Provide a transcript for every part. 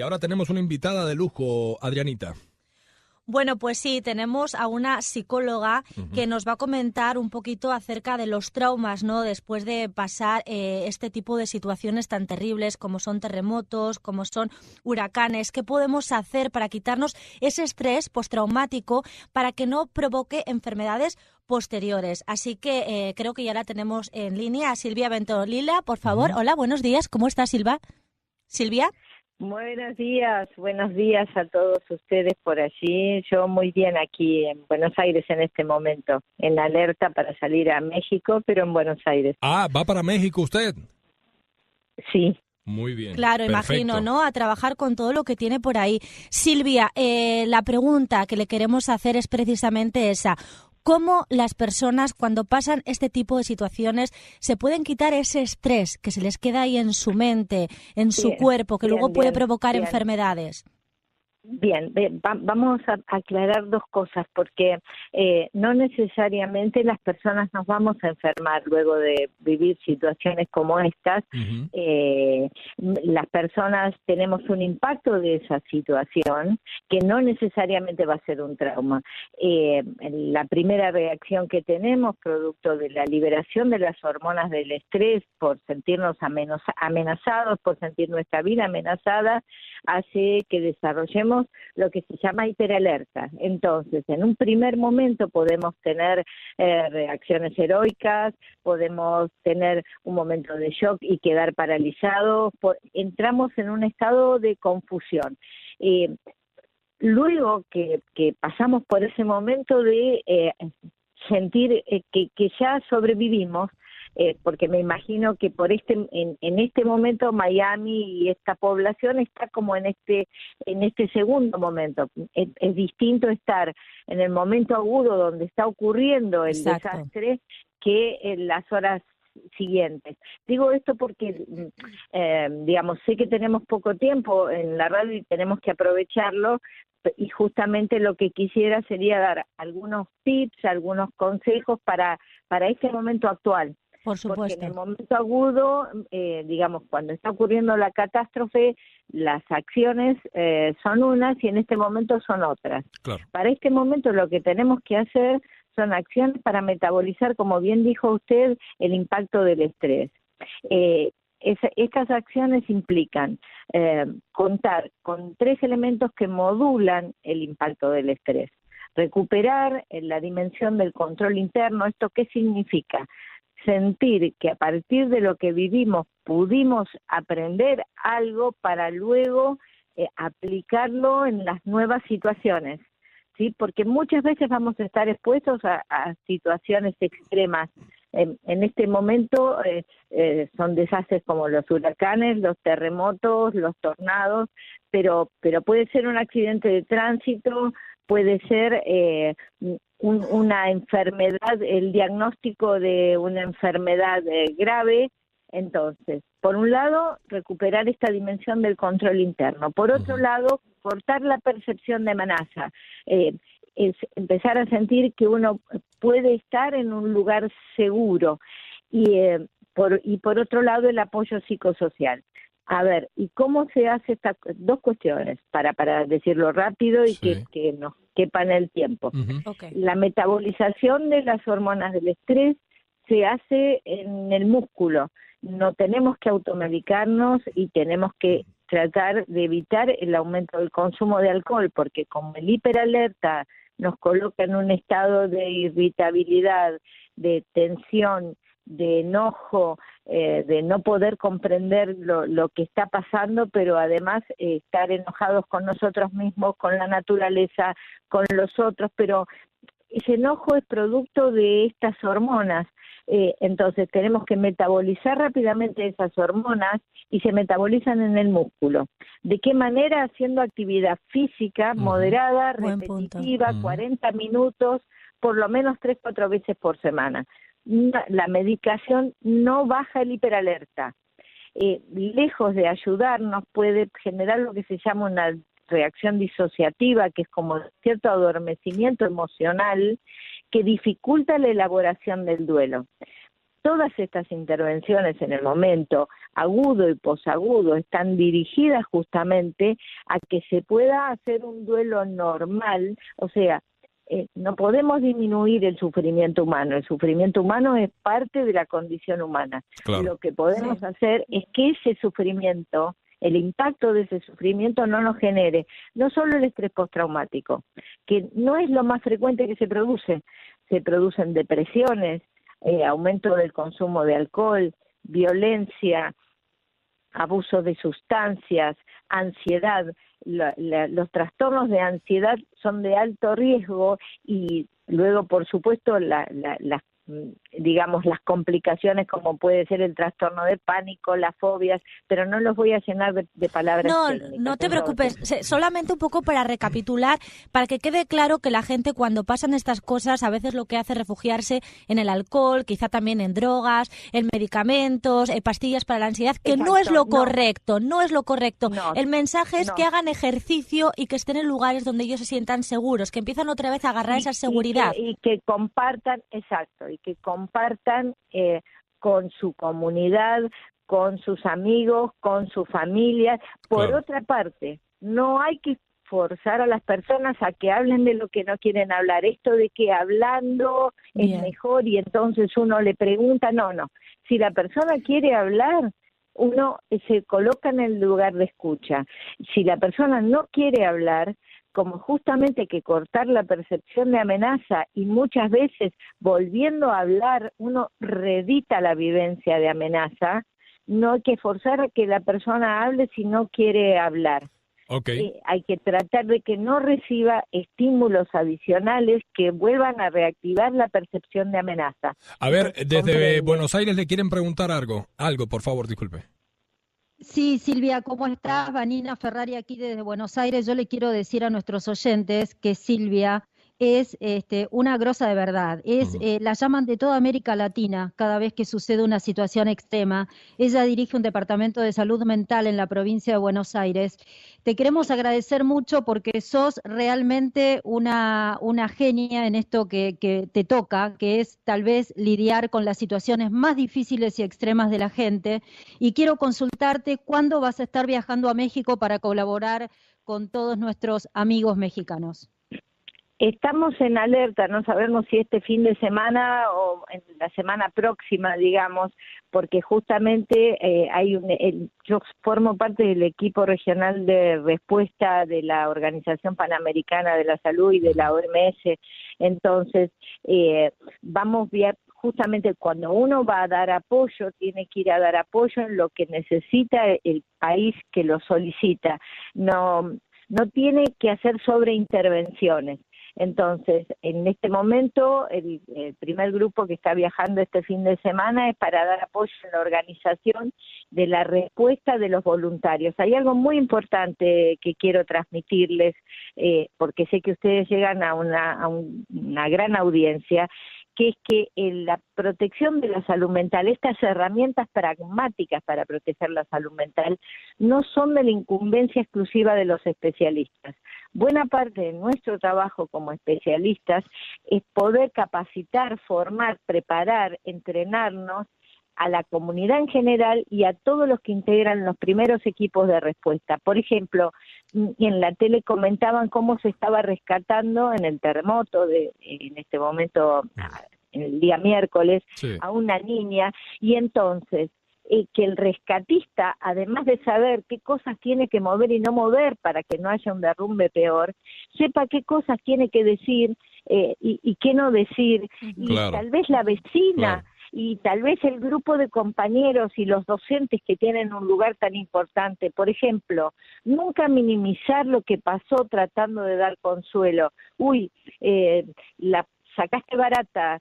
Y ahora tenemos una invitada de lujo, Adrianita. Bueno, pues sí, tenemos a una psicóloga que nos va a comentar un poquito acerca de los traumas, ¿no? Después de pasar este tipo de situaciones tan terribles como son terremotos, como son huracanes. ¿Qué podemos hacer para quitarnos ese estrés postraumático para que no provoque enfermedades posteriores? Así que creo que ya la tenemos en línea. Silvia Ventolila, por favor. Hola, buenos días. ¿Cómo estás, Silvia? Buenos días a todos ustedes por allí. Yo muy bien aquí en Buenos Aires en este momento, en alerta para salir a México, pero en Buenos Aires. Ah, ¿va para México usted? Sí. Muy bien. Claro, perfecto. Imagino, ¿no? A trabajar con todo lo que tiene por ahí. Silvia, la pregunta que le queremos hacer es precisamente esa. ¿Cómo las personas, cuando pasan este tipo de situaciones, se pueden quitar ese estrés que se les queda ahí en su mente, en su cuerpo, que luego puede provocar enfermedades? Bien, vamos a aclarar dos cosas, porque no necesariamente las personas nos vamos a enfermar luego de vivir situaciones como estas. Las personas tenemos un impacto de esa situación que no necesariamente va a ser un trauma. La primera reacción que tenemos, producto de la liberación de las hormonas del estrés, por sentirnos amenazados, por sentir nuestra vida amenazada, hace que desarrollemos lo que se llama hiperalerta. Entonces, en un primer momento podemos tener reacciones heroicas, podemos tener un momento de shock y quedar paralizados, entramos en un estado de confusión. Luego que pasamos por ese momento de sentir que ya sobrevivimos, porque me imagino que en este momento Miami y esta población está como en este segundo momento. Es distinto estar en el momento agudo donde está ocurriendo el desastre que en las horas siguientes. Digo esto porque, sé que tenemos poco tiempo en la radio y tenemos que aprovecharlo, y justamente lo que quisiera sería dar algunos tips, algunos consejos para este momento actual. Por supuesto. Porque en el momento agudo, cuando está ocurriendo la catástrofe, las acciones son unas y en este momento son otras. Claro. Para este momento lo que tenemos que hacer son acciones para metabolizar, como bien dijo usted, el impacto del estrés. Estas acciones implican contar con 3 elementos que modulan el impacto del estrés. Recuperar la dimensión del control interno. ¿Esto qué significa? Sentir que a partir de lo que vivimos pudimos aprender algo para luego aplicarlo en las nuevas situaciones, ¿sí? Porque muchas veces vamos a estar expuestos a situaciones extremas. En este momento son desastres como los huracanes, los terremotos, los tornados, pero puede ser un accidente de tránsito, puede ser una enfermedad, el diagnóstico de una enfermedad grave. Entonces, por un lado, recuperar esta dimensión del control interno. Por otro lado, cortar la percepción de amenaza. Es empezar a sentir que uno puede estar en un lugar seguro. Y por otro lado, el apoyo psicosocial. A ver, ¿y cómo se hace estas dos cuestiones? Para decirlo rápido y que nos quepa en el tiempo. Okay. La metabolización de las hormonas del estrés se hace en el músculo. No tenemos que automedicarnos y tenemos que tratar de evitar el aumento del consumo de alcohol, porque como el hiperalerta nos coloca en un estado de irritabilidad, de tensión, de enojo, de no poder comprender lo que está pasando, pero además estar enojados con nosotros mismos, con la naturaleza, con los otros, pero ese enojo es producto de estas hormonas. Entonces tenemos que metabolizar rápidamente esas hormonas y se metabolizan en el músculo. ¿De qué manera? Haciendo actividad física moderada, repetitiva, 40 minutos, por lo menos 3-4 veces por semana. La medicación no baja el hiperalerta. Lejos de ayudarnos, puede generar lo que se llama una reacción disociativa, que es como cierto adormecimiento emocional que dificulta la elaboración del duelo. Todas estas intervenciones en el momento agudo y posagudo están dirigidas justamente a que se pueda hacer un duelo normal, o sea, no podemos disminuir el sufrimiento humano es parte de la condición humana. Claro. Lo que podemos hacer es que ese sufrimiento, el impacto de ese sufrimiento no nos genere no solo el estrés postraumático, que no es lo más frecuente que se producen depresiones, aumento del consumo de alcohol, violencia, abuso de sustancias, ansiedad. Los trastornos de ansiedad son de alto riesgo y luego, por supuesto, las complicaciones como puede ser el trastorno de pánico, las fobias, pero no los voy a llenar de palabras técnicas. No te preocupes, solamente un poco para recapitular, para que quede claro que la gente cuando pasan estas cosas a veces lo que hace es refugiarse en el alcohol, quizá también en drogas, en medicamentos, pastillas para la ansiedad, que no es lo correcto, no es lo correcto. El mensaje es que hagan ejercicio y que estén en lugares donde ellos se sientan seguros, que empiezan otra vez a agarrar esa seguridad. Y que compartan, exacto, y que compartan con su comunidad, con sus amigos, con su familia. Por otra parte, no hay que forzar a las personas a que hablen de lo que no quieren hablar. Esto de que hablando es mejor y entonces uno le pregunta, no. Si la persona quiere hablar, uno se coloca en el lugar de escucha. Si la persona no quiere hablar, como justamente que cortar la percepción de amenaza y muchas veces volviendo a hablar uno reedita la vivencia de amenaza, no hay que forzar a que la persona hable si no quiere hablar. Hay que tratar de que no reciba estímulos adicionales que vuelvan a reactivar la percepción de amenaza. A ver, desde Buenos Aires le quieren preguntar algo, por favor, disculpe. Sí, Silvia, ¿cómo estás? Vanina Ferrari aquí desde Buenos Aires. Yo le quiero decir a nuestros oyentes que Silvia es una grosa de verdad. La llaman de toda América Latina cada vez que sucede una situación extrema. Ella dirige un departamento de salud mental en la provincia de Buenos Aires. Te queremos agradecer mucho porque sos realmente una genia en esto que te toca, que es tal vez lidiar con las situaciones más difíciles y extremas de la gente. Y quiero consultarte cuándo vas a estar viajando a México para colaborar con todos nuestros amigos mexicanos. Estamos en alerta, no sabemos si este fin de semana o en la semana próxima, digamos, porque justamente yo formo parte del equipo regional de respuesta de la Organización Panamericana de la Salud y de la OMS. Entonces, justamente cuando uno va a dar apoyo, tiene que ir a dar apoyo en lo que necesita el país que lo solicita. No tiene que hacer sobreintervenciones. Entonces, en este momento, el primer grupo que está viajando este fin de semana es para dar apoyo en la organización de la respuesta de los voluntarios. Hay algo muy importante que quiero transmitirles, porque sé que ustedes llegan a una gran audiencia, que es que la protección de la salud mental, estas herramientas pragmáticas para proteger la salud mental, no son de la incumbencia exclusiva de los especialistas. Buena parte de nuestro trabajo como especialistas es poder capacitar, formar, preparar, entrenarnos a la comunidad en general y a todos los que integran los primeros equipos de respuesta. Por ejemplo, en la tele comentaban cómo se estaba rescatando en el terremoto en este momento, en el día miércoles, a una niña, y entonces que el rescatista, además de saber qué cosas tiene que mover y no mover para que no haya un derrumbe peor, sepa qué cosas tiene que decir y qué no decir, y tal vez la vecina y tal vez el grupo de compañeros y los docentes que tienen un lugar tan importante. Por ejemplo, nunca minimizar lo que pasó tratando de dar consuelo. La sacaste barata,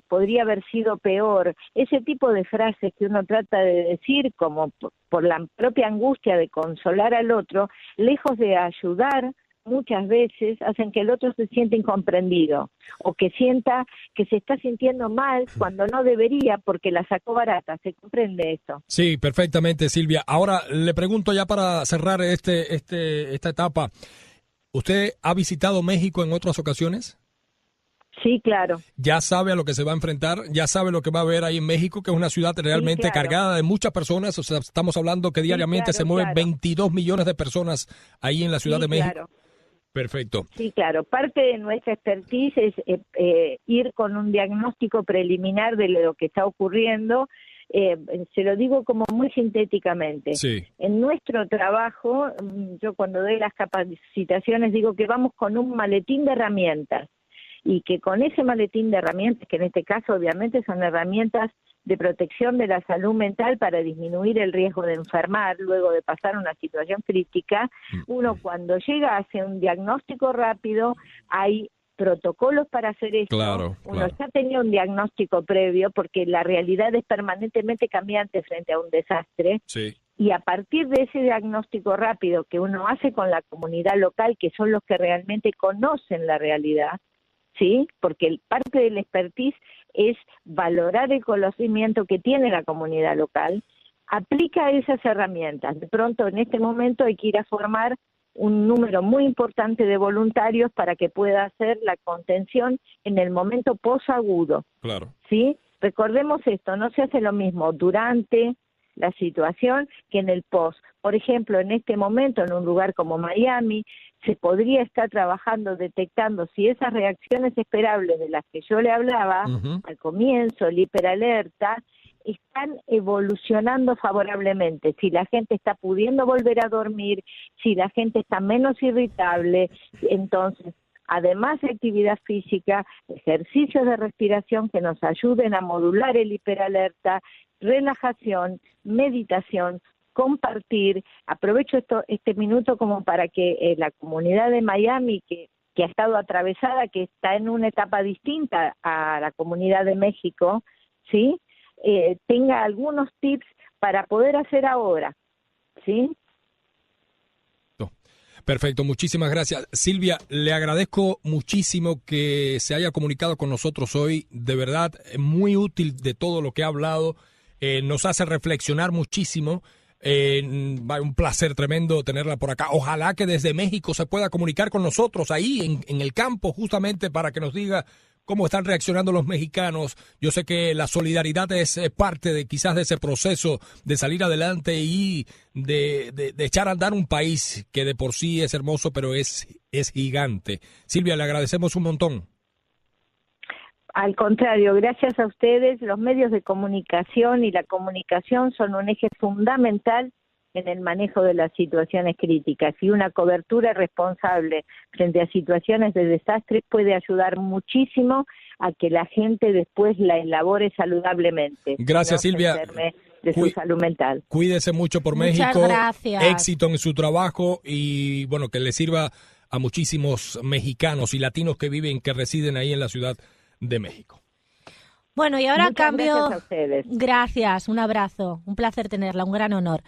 podría haber sido peor. Ese tipo de frases que uno trata de decir como por la propia angustia de consolar al otro, lejos de ayudar, muchas veces hacen que el otro se sienta incomprendido o que sienta que se está sintiendo mal cuando no debería porque la sacó barata. ¿Se comprende eso? Sí, perfectamente, Silvia. Ahora le pregunto ya para cerrar esta etapa, ¿usted ha visitado México en otras ocasiones? Sí, claro. Ya sabe a lo que se va a enfrentar, ya sabe lo que va a ver ahí en México, que es una ciudad realmente Sí, claro. cargada de muchas personas. O sea, estamos hablando que diariamente se mueven 22 millones de personas ahí en la Ciudad de México. Claro. Perfecto. Sí, claro. Parte de nuestra expertise es ir con un diagnóstico preliminar de lo que está ocurriendo. Se lo digo como muy sintéticamente. Sí. En nuestro trabajo, yo cuando doy las capacitaciones digo que vamos con un maletín de herramientas y que con ese maletín de herramientas, que en este caso obviamente son herramientas de protección de la salud mental para disminuir el riesgo de enfermar luego de pasar una situación crítica, uno cuando llega hace un diagnóstico rápido, hay protocolos para hacer esto, uno ya tenía un diagnóstico previo porque la realidad es permanentemente cambiante frente a un desastre. Sí. Y a partir de ese diagnóstico rápido que uno hace con la comunidad local, que son los que realmente conocen la realidad, ¿sí? Porque parte del expertise es valorar el conocimiento que tiene la comunidad local, aplica esas herramientas. De pronto, en este momento hay que ir a formar un número muy importante de voluntarios para que pueda hacer la contención en el momento posagudo. Claro. ¿Sí? Recordemos esto, no se hace lo mismo durante la situación que en el post. Por ejemplo, en este momento, en un lugar como Miami, se podría estar trabajando, detectando si esas reacciones esperables de las que yo le hablaba al comienzo, el hiperalerta, están evolucionando favorablemente, si la gente está pudiendo volver a dormir, si la gente está menos irritable, entonces, además de actividad física, ejercicios de respiración que nos ayuden a modular el hiperalerta, relajación, meditación, compartir. Aprovecho este minuto como para que la comunidad de Miami, que ha estado atravesada, que está en una etapa distinta a la comunidad de México, ¿sí?, tenga algunos tips para poder hacer ahora, ¿sí? Perfecto, muchísimas gracias. Silvia, le agradezco muchísimo que se haya comunicado con nosotros hoy. De verdad, muy útil de todo lo que ha hablado. Nos hace reflexionar muchísimo. Un placer tremendo tenerla por acá. Ojalá que desde México se pueda comunicar con nosotros ahí en el campo, justamente para que nos diga cómo están reaccionando los mexicanos. Yo sé que la solidaridad es parte de quizás de ese proceso de salir adelante y de echar a andar un país que de por sí es hermoso, pero es gigante. Silvia, le agradecemos un montón. Al contrario, gracias a ustedes, los medios de comunicación y la comunicación son un eje fundamental en el manejo de las situaciones críticas, y una cobertura responsable frente a situaciones de desastre puede ayudar muchísimo a que la gente después la elabore saludablemente. Gracias, no Silvia. se enferme de su salud mental. Cuídese mucho por Muchas México. gracias. Éxito en su trabajo y bueno, que le sirva a muchísimos mexicanos y latinos que residen ahí en la Ciudad de México. Bueno, y ahora Muchas cambio. gracias a ustedes. Gracias, un abrazo, un placer tenerla, un gran honor.